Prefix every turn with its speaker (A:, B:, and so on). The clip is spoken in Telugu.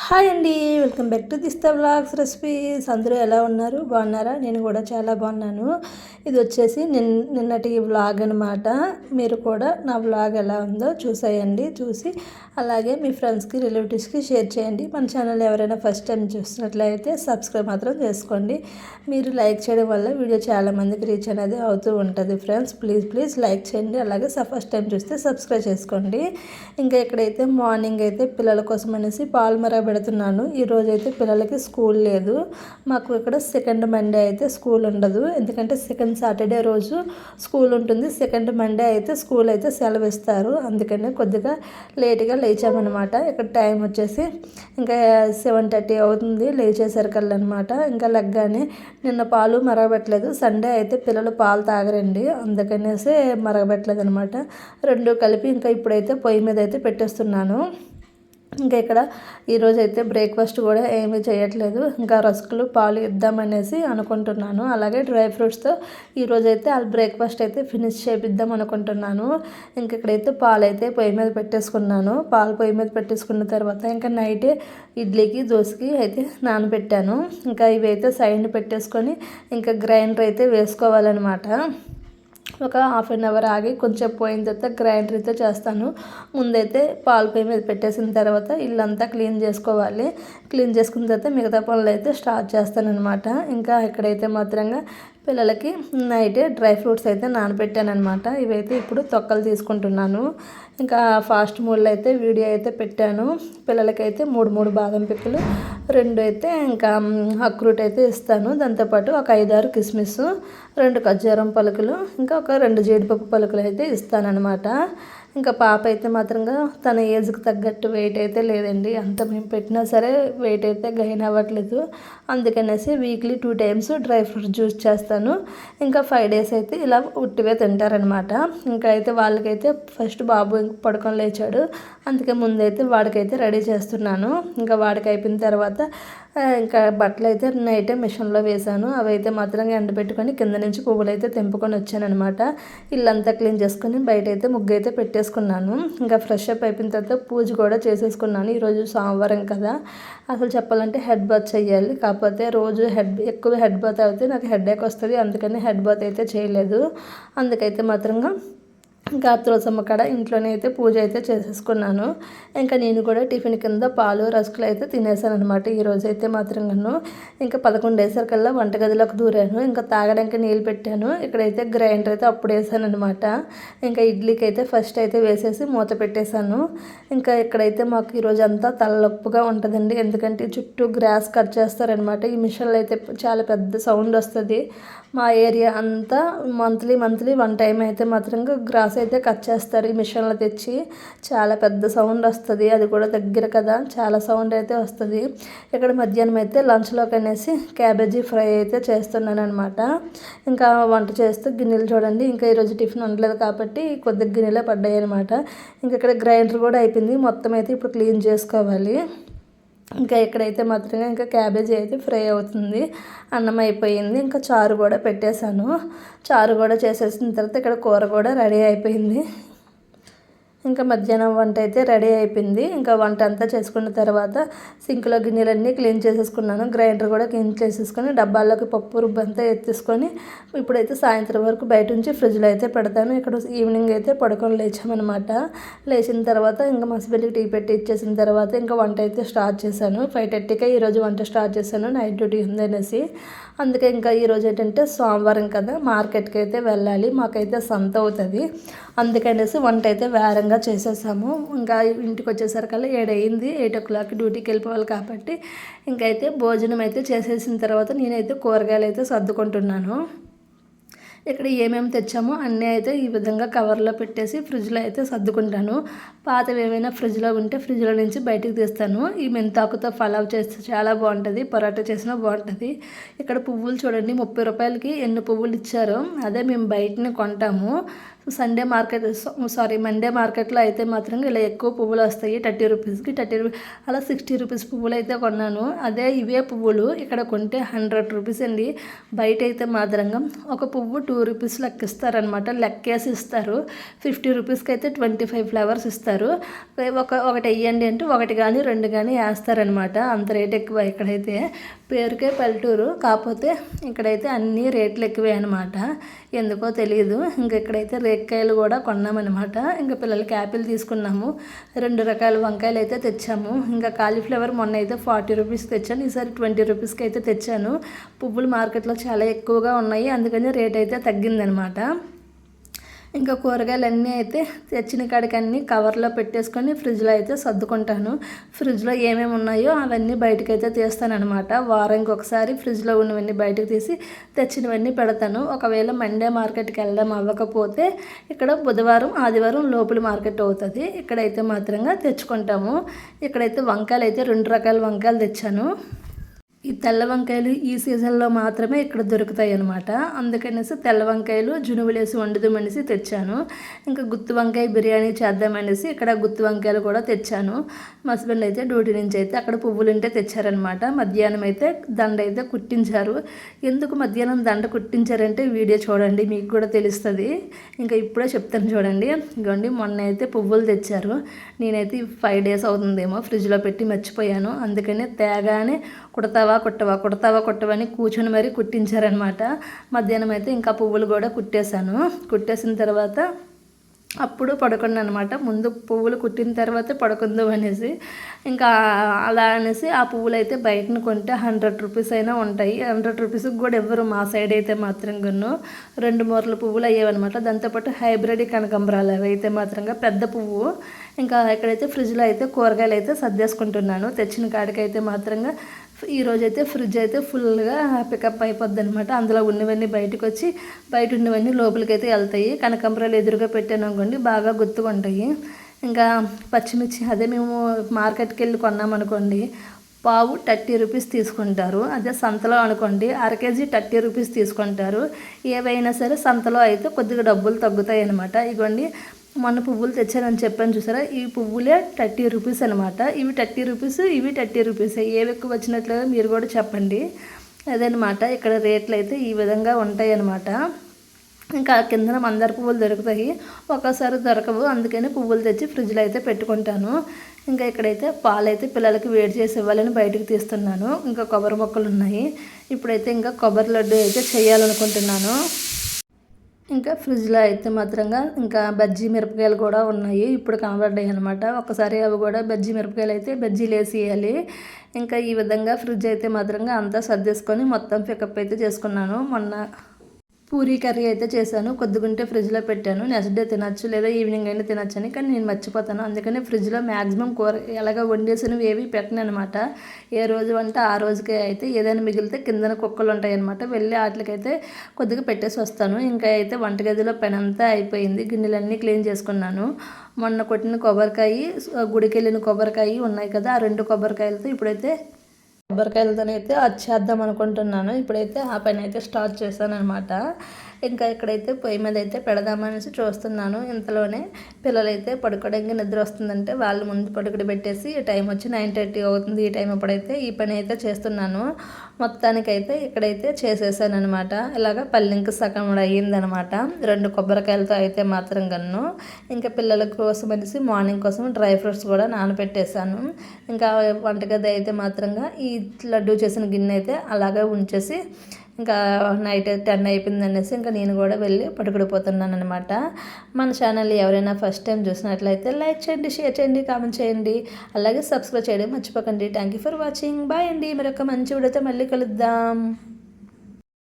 A: హాయ్ అండి, వెల్కమ్ బ్యాక్ టు దిస్తా వ్లాగ్స్ రెసిపీస్. అందరూ ఎలా ఉన్నారు? బాగున్నారా? నేను కూడా చాలా బాగున్నాను. ఇది వచ్చేసి నిన్నటి వ్లాగ్ అనమాట. మీరు కూడా నా వ్లాగ్ ఎలా ఉందో చూసేయండి. చూసి అలాగే మీ ఫ్రెండ్స్కి, రిలేటివ్స్కి షేర్ చేయండి. మన ఛానల్ ఎవరైనా ఫస్ట్ టైం చూసినట్లయితే సబ్స్క్రైబ్ మాత్రం చేసుకోండి. మీరు లైక్ చేయడం వల్ల వీడియో చాలామందికి రీచ్ అనేది అవుతూ ఉంటుంది ఫ్రెండ్స్. ప్లీజ్ లైక్ చేయండి. అలాగే ఫస్ట్ టైం చూస్తే సబ్స్క్రైబ్ చేసుకోండి. ఇంకా ఇక్కడైతే మార్నింగ్ అయితే పిల్లల కోసం అనేసి పాలు పెడుతున్నాను. ఈరోజు అయితే పిల్లలకి స్కూల్ లేదు. మాకు ఇక్కడ సెకండ్ మండే అయితే స్కూల్ ఉండదు. ఎందుకంటే సెకండ్ సాటర్డే రోజు స్కూల్ ఉంటుంది. సెకండ్ మండే అయితే స్కూల్ అయితే సెలవు ఇస్తారు. అందుకనే కొద్దిగా లేట్గా లేచామన్నమాట. ఇక్కడ టైం వచ్చేసి ఇంకా 7:30 అవుతుంది లేచేసరికల్లా అనమాట. ఇంకా లెగ్గానే నిన్న పాలు మరగబెట్టలేదు. సండే అయితే పిల్లలు పాలు తాగరండి, అందుకనేసి మరగబెట్టలేదు అనమాట. రెండు కలిపి ఇంకా ఇప్పుడైతే పొయ్యి మీద అయితే పెట్టేస్తున్నాను. ఇంకా ఇక్కడ ఈరోజు అయితే బ్రేక్ఫాస్ట్ కూడా ఏమీ చేయట్లేదు. ఇంకా రస్కులు పాలు ఇద్దామనేసి అనుకుంటున్నాను. అలాగే డ్రై ఫ్రూట్స్తో ఈరోజైతే ఆ బ్రేక్ఫాస్ట్ అయితే ఫినిష్ చేపిద్దాం అనుకుంటున్నాను. ఇంక ఇక్కడైతే పాలు అయితే పొయ్యి మీద పెట్టేసుకున్నాను. పాలు పొయ్యి మీద పెట్టేసుకున్న తర్వాత ఇంకా నైటే ఇడ్లీకి, దోశకి అయితే నానబెట్టాను. ఇంకా ఇవి అయితే సైడ్ పెట్టేసుకొని ఇంకా గ్రైండర్ అయితే వేసుకోవాలన్నమాట. ఒక హాఫ్ అన్ అవర్ ఆగి కొంచెం పోయిన తర్వాత గ్రైండర్ అయితే చేస్తాను. ముందైతే పాలు పొయ్యి మీద పెట్టేసిన తర్వాత ఇల్లంతా క్లీన్ చేసుకోవాలి. క్లీన్ చేసుకున్న తర్వాత మిగతా పనులు అయితే స్టార్ట్ చేస్తాను అనమాట. ఇంకా ఇక్కడైతే మాత్రంగా పిల్లలకి నైటే డ్రై ఫ్రూట్స్ అయితే నానబెట్టాను అనమాట. ఇవైతే ఇప్పుడు తొక్కలు తీసుకుంటున్నాను. ఇంకా ఫాస్ట్ మోడ్లో అయితే వీడియో అయితే పెట్టాను. పిల్లలకైతే మూడు బాదం పిక్కలు, 2 అయితే ఇంకా అక్రూట్ అయితే ఇస్తాను. దాంతోపాటు ఒక 5-6 కిస్మిస్, 2 ఖర్జూరం పలుకులు, ఇంకా ఒక 2 జీడిపప్పు పలుకులు అయితే ఇస్తానన్నమాట. ఇంకా పాప అయితే మాత్రంగా తన ఏజ్కి తగ్గట్టు వెయిట్ అయితే లేదండి. అంత మేము పెట్టినా సరే వెయిట్ అయితే గెయిన్ అవ్వట్లేదు. అందుకనేసి weekly 2 times dry fruit juice చేస్తాను. ఇంకా 5 డేస్ అయితే ఇలా ఉట్టివే తింటారనమాట. ఇంకా అయితే వాళ్ళకైతే ఫస్ట్ బాబు పడుకొని లేచాడు, అందుకే ముందైతే వాడికైతే రెడీ చేస్తున్నాను. ఇంకా వాడికి అయిపోయిన తర్వాత ఇంకా బట్టలు అయితే నైటే మిషన్లో వేశాను. అవి అయితే మాత్రం ఎండబెట్టుకొని కింద నుంచి పువ్వులు అయితే తెంపుకొని వచ్చానమాట. ఇల్లంతా క్లీన్ చేసుకొని బయట అయితే ముగ్గు అయితే పెట్టేసుకున్నాను. ఇంకా ఫ్రెష్ అప్ అయిపోయిన తర్వాత పూజ కూడా చేసేసుకున్నాను. ఈరోజు సోమవారం కదా, అసలు చెప్పాలంటే హెడ్ బాత్ చేయాలి. కాకపోతే రోజు ఎక్కువ హెడ్ బాత్ అయితే నాకు హెడేక్ వస్తుంది. అందుకని హెడ్ బాత్ అయితే చేయలేదు. అందుకైతే మాత్రంగా ఇంకా తులసమ్మ కాడ ఇంట్లోనే అయితే పూజ అయితే చేసేసుకున్నాను. ఇంకా నేను కూడా టిఫిన్ కింద పాలు, రస్కులు అయితే తినేసాను అనమాట. ఈరోజు అయితే మాత్రంగాను ఇంకా 11 వేసరికల్లా వంటగదిలోకి దూరాను. ఇంకా తాగడానికి నీళ్ళు పెట్టాను. ఇక్కడైతే గ్రైండర్ అయితే అప్పుడు వేసాను అనమాట. ఇంకా ఇడ్లీకి అయితే ఫస్ట్ అయితే వేసేసి మూత పెట్టేశాను. ఇంకా ఇక్కడైతే మాకు ఈరోజు అంతా తలనొప్పుగా ఉంటుందండి. ఎందుకంటే చుట్టూ గ్రాస్ కట్ చేస్తారనమాట. ఈ మిషన్లో అయితే చాలా పెద్ద సౌండ్ వస్తుంది. మా ఏరియా అంతా మంత్లీ 1 టైం అయితే మాత్రంగా గ్రాస్ అయితే కట్ చేస్తారు ఈ మిషన్లో తెచ్చి. చాలా పెద్ద సౌండ్ వస్తుంది. అది కూడా దగ్గర కదా, చాలా సౌండ్ అయితే వస్తుంది. ఇక్కడ మధ్యాహ్నం అయితే లంచ్లోకి అనేసి క్యాబేజీ ఫ్రై అయితే చేస్తున్నాను అనమాట. ఇంకా వంట చేస్తూ గిన్నెలు చూడండి, ఇంకా ఈరోజు టిఫిన్ ఉండలేదు కాబట్టి కొద్దిగా గిన్నెలే పడ్డాయి అనమాట. ఇంకా ఇక్కడ గ్రైండర్ కూడా అయిపోయింది. మొత్తం అయితే ఇప్పుడు క్లీన్ చేసుకోవాలి. ఇంకా ఇక్కడైతే మాత్రమే ఇంకా క్యాబేజీ అయితే ఫ్రై అవుతుంది. అన్నం అయిపోయింది. ఇంకా చారు కూడా పెట్టేశాను. చారు కూడా చేసేసిన తర్వాత ఇక్కడ కూర కూడా రెడీ అయిపోయింది. ఇంకా మధ్యాహ్నం వంట అయితే రెడీ అయిపోయింది. ఇంకా వంట అంతా చేసుకున్న తర్వాత సింక్లో గిన్నెలన్నీ క్లీన్ చేసేసుకున్నాను. గ్రైండర్ కూడా క్లీన్ చేసేసుకొని డబ్బాల్లోకి పప్పు రుబ్బంతా ఎత్తేసుకొని ఇప్పుడైతే సాయంత్రం వరకు బయట నుంచి ఫ్రిడ్జ్లో అయితే పెడతాను. ఇక్కడ ఈవినింగ్ అయితే పడుకొని లేచామన్నమాట. లేచిన తర్వాత ఇంకా మా హస్బెండ్కి టీ పెట్టి ఇచ్చేసిన తర్వాత ఇంకా వంట అయితే స్టార్ట్ చేశాను. 5:30కే ఈరోజు వంట స్టార్ట్ చేశాను, నైట్ డ్యూటీ ఉందనేసి. అందుకే ఇంకా ఈరోజు ఏంటంటే సోమవారం కదా, మార్కెట్కి అయితే వెళ్ళాలి. మాకైతే సంత అవుతుంది. అందుకనేసి వంట అయితే వేరంగా చేసేసాము. ఇంకా ఇంటికి వచ్చేసరికల్లా 7 అయింది. 8 o'clock డ్యూటీకి వెళ్ళిపోవాలి కాబట్టి ఇంకైతే భోజనం అయితే చేసేసిన తర్వాత నేనైతే కూరగాయలు అయితే సర్దుకుంటున్నాను. ఇక్కడ ఏమేమి తెచ్చామో అన్నీ అయితే ఈ విధంగా కవర్లో పెట్టేసి ఫ్రిడ్జ్లో అయితే సర్దుకుంటాను. పాతవి ఏమైనా ఫ్రిడ్జ్లో ఉంటే ఫ్రిడ్జ్లో నుంచి బయటికి తీస్తాను. ఈ మెంతాకుతో పలావ్ చేస్తే చాలా బాగుంటుంది, పరోటా చేసినా బాగుంటుంది. ఇక్కడ పువ్వులు చూడండి, 30 రూపాయలకి ఎన్ని పువ్వులు ఇచ్చారో. అదే మేము బయటని కొంటాము. మండే మార్కెట్లో అయితే మాత్రం ఇలా ఎక్కువ పువ్వులు వస్తాయి 30 రూపీస్కి 30 రూపీస్ అలా 60 రూపీస్ పువ్వులు అయితే కొన్నాను. అదే ఇవే పువ్వులు ఇక్కడ కొంటే 100 రూపీస్ అండి. బయట అయితే మాత్రంగా ఒక పువ్వు 2 రూపీస్ లెక్కిస్తారనమాట, లెక్కేసి ఇస్తారు. 50 రూపీస్కి అయితే 25 ఫ్లవర్స్ ఇస్తారు. ఒకటి వేయండి అంటే ఒకటి కానీ 2 కానీ వేస్తారనమాట. అంత రేట్ ఎక్కువ ఇక్కడైతే. పేరుకే పల్లెటూరు, కాకపోతే ఇక్కడైతే అన్ని రేట్లు ఎక్కువే అనమాట, ఎందుకో తెలియదు. ఇంకా ఇక్కడైతే రేక్కాయలు కూడా కొన్నామన్నమాట. ఇంకా పిల్లలకి యాపిల్ తీసుకున్నాము. 2 రకాల వంకాయలు అయితే తెచ్చాము. ఇంకా కాలీఫ్లవర్ మొన్న అయితే 40 రూపీస్కి తెచ్చాను, ఈసారి 20 రూపీస్కి అయితే తెచ్చాను. పువ్వులు మార్కెట్లో చాలా ఎక్కువగా ఉన్నాయి, అందుకని రేట్ అయితే తగ్గిందనమాట. ఇంకా కూరగాయలన్నీ అయితే తెచ్చిన కాడికి అన్నీ కవర్లో పెట్టేసుకొని ఫ్రిడ్జ్లో అయితే సర్దుకుంటాను. ఫ్రిడ్జ్లో ఏమేమి ఉన్నాయో అవన్నీ బయటకు అయితే తీస్తానమాట. వారానికి ఒకసారి ఫ్రిడ్జ్లో ఉన్నవన్నీ బయటకు తీసి తెచ్చినవన్నీ పెడతాను. ఒకవేళ మండే మార్కెట్కి వెళ్ళడం అవ్వకపోతే ఇక్కడ బుధవారం ఆదివారం లోపల మార్కెట్ అవుతుంది, ఇక్కడైతే మాత్రంగా తెచ్చుకుంటాము. ఇక్కడైతే వంకాయలు అయితే 2 రకాల వంకాయలు తెచ్చాను. ఈ తెల్ల వంకాయలు ఈ సీజన్లో మాత్రమే ఇక్కడ దొరుకుతాయి అనమాట, అందుకనేసి తెల్ల వంకాయలు జునువులేసి వండుదామనేసి తెచ్చాను. ఇంకా గుత్తి వంకాయ బిర్యానీ చేద్దామనేసి ఇక్కడ గుత్తి వంకాయలు కూడా తెచ్చాను. మా హస్బెండ్ అయితే డ్యూటీ నుంచి అయితే అక్కడ పువ్వులు ఉంటే తెచ్చారనమాట. మధ్యాహ్నం అయితే దండ అయితే కుట్టించారు. ఎందుకు మధ్యాహ్నం దండ కుట్టించారంటే వీడియో చూడండి, మీకు కూడా తెలుస్తుంది. ఇంకా ఇప్పుడే చెప్తాను చూడండి. ఇదిగోండి, మొన్న అయితే పువ్వులు తెచ్చారు. నేనైతే 5 డేస్ అవుతుందేమో ఫ్రిడ్జ్లో పెట్టి మర్చిపోయాను, అందుకనే తేగానే కుడతావా అని కూర్చొని మరీ కుట్టించారనమాట. మధ్యాహ్నం అయితే ఇంకా పువ్వులు కూడా కుట్టేసిన తర్వాత అప్పుడు పడుకున్నాను అనమాట. ముందు పువ్వులు కుట్టిన తర్వాతే పడుకుందాం అనేసి, ఇంకా అలా అనేసి ఆ పువ్వులు అయితే బయటను కొంటే 100 రూపీస్ అయినా ఉంటాయి. 100 రూపీస్కి కూడా ఎవ్వరు మా సైడ్ అయితే మాత్రం 2 మూరల పువ్వులు అయ్యేవన్నమాట. దాంతోపాటు హైబ్రిడ్ కనకాంబరాలు అవి అయితే మాత్రంగా పెద్ద పువ్వు. ఇంకా ఇక్కడైతే ఫ్రిడ్జ్లో అయితే కూరగాయలు అయితే సర్దేసుకుంటున్నాను. తెచ్చిన కాడికైతే మాత్రంగా ఈరోజైతే ఫ్రిడ్జ్ అయితే ఫుల్గా పికప్ అయిపోద్ది అనమాట. అందులో ఉన్నవన్నీ బయటకు వచ్చి బయట ఉన్నవన్నీ లోపలికి అయితే వెళ్తాయి. కనకాంబరాలు ఎదురుగా పెట్టాను అనుకోండి, బాగా గుర్తుకుంటాయి. ఇంకా పచ్చిమిర్చి అదే మేము మార్కెట్కి వెళ్ళి కొన్నామనుకోండి, పావు 30 రూపీస్ తీసుకుంటారు. అదే సంతలో అనుకోండి అరకేజీ 30 రూపీస్ తీసుకుంటారు. ఏవైనా సరే సంతలో అయితే కొద్దిగా డబ్బులు తగ్గుతాయి అనమాట. ఇగోండి, మొన్న పువ్వులు తెచ్చానని చెప్పాను చూసారా, ఈ పువ్వులే 30 రూపీస్ అనమాట. ఇవి 30 రూపీస్, ఇవి 30 రూపీస్. ఏవి ఎక్కువ వచ్చినట్లుగా మీరు కూడా చెప్పండి. అదనమాట ఇక్కడ రేట్లు అయితే ఈ విధంగా ఉంటాయి అన్నమాట. ఇంకా కిందన మందార పువ్వులు దొరుకుతాయి, ఒక్కోసారి దొరకవు, అందుకని పువ్వులు తెచ్చి ఫ్రిడ్జ్లో అయితే పెట్టుకుంటాను. ఇంకా ఇక్కడైతే పాలు అయితే పిల్లలకి వేడి చేసి ఇవ్వాలని బయటకు తీస్తున్నాను. ఇంకా కొబ్బరి మొక్కలు ఉన్నాయి. ఇప్పుడైతే ఇంకా కొబ్బరి లడ్డు అయితే చేయాలనుకుంటున్నాను. ఇంకా ఫ్రిడ్జ్లో అయితే మాత్రంగా ఇంకా బజ్జీ మిరపకాయలు కూడా ఉన్నాయి, ఇప్పుడు కనబడ్డాయి అనమాట. ఒకసారి అవి కూడా బజ్జీ మిరపకాయలు అయితే బజ్జీలు వేసేయాలి. ఇంకా ఈ విధంగా ఫ్రిడ్జ్ అయితే మాత్రంగా అంతా సర్దేసుకొని మొత్తం పికప్ అయితే చేసుకున్నాను. మొన్న పూరీ కర్రీ అయితే చేశాను, కొద్దిగుంటే ఫ్రిడ్జ్లో పెట్టాను. నెక్స్ట్ డే తినచ్చు లేదా ఈవినింగ్ అయినా తినచ్చని, కానీ నేను మర్చిపోతాను. అందుకని ఫ్రిడ్జ్లో మ్యాక్సిమం కూర ఎలాగ వండేసినవి ఏవి పెట్టను అనమాట. ఏ రోజు అంటే ఆ రోజుకే అయితే ఏదైనా మిగిలితే కిందన కుక్కలు ఉంటాయి అనమాట, వెళ్ళి వాటికైతే కొద్దిగా పెట్టేసి వస్తాను. ఇంకా అయితే వంటగదిలో పని అంతా అయిపోయింది, గిన్నెలన్నీ క్లీన్ చేసుకున్నాను. మొన్న కొట్టిన కొబ్బరికాయ, గుడికి వెళ్ళిన కొబ్బరికాయ ఉన్నాయి కదా, ఆ 2 కొబ్బరికాయలతో ఇప్పుడైతే కొబ్బరికాయలతోనైతే అది చేద్దాం అనుకుంటున్నాను. ఇప్పుడైతే ఆ పని అయితే స్టార్ట్ చేశాను అనమాట. ఇంకా ఇక్కడైతే పొయ్యి మీద అయితే పెడదామనేసి చూస్తున్నాను. ఇంతలోనే పిల్లలైతే పడుకోవడానికి నిద్ర వస్తుందంటే వాళ్ళు ముందు పడుకుడి పెట్టేసి టైం వచ్చి 9:30 అవుతుంది. ఈ టైం అప్పుడైతే ఈ పని అయితే చేస్తున్నాను. మొత్తానికైతే ఇక్కడైతే చేసేసాను అనమాట. ఇలాగ పల్లింక సగం అయ్యిందనమాట 2 కొబ్బరికాయలతో అయితే మాత్రం గన్ను. ఇంకా పిల్లల కోసం అనేసి మార్నింగ్ కోసం డ్రై ఫ్రూట్స్ కూడా నానబెట్టేశాను. ఇంకా వంటగది అయితే మాత్రంగా ఈ లడ్డు చేసిన గిన్నె అయితే అలాగే ఉంచేసి ఇంకా నైట్ 10 అయిపోయింది అనేసి ఇంకా నేను కూడా వెళ్ళి పడుకుడిపోతున్నాను అనమాట. మన ఛానల్ ఎవరైనా ఫస్ట్ టైం చూసినట్లయితే లైక్ చేయండి, షేర్ చేయండి, కామెంట్ చేయండి, అలాగే సబ్స్క్రైబ్ చేయడం మర్చిపోకండి. Thank you for watching. Bye అండి. మరొక మంచి వీడియోతో మళ్ళీ కలుద్దాం.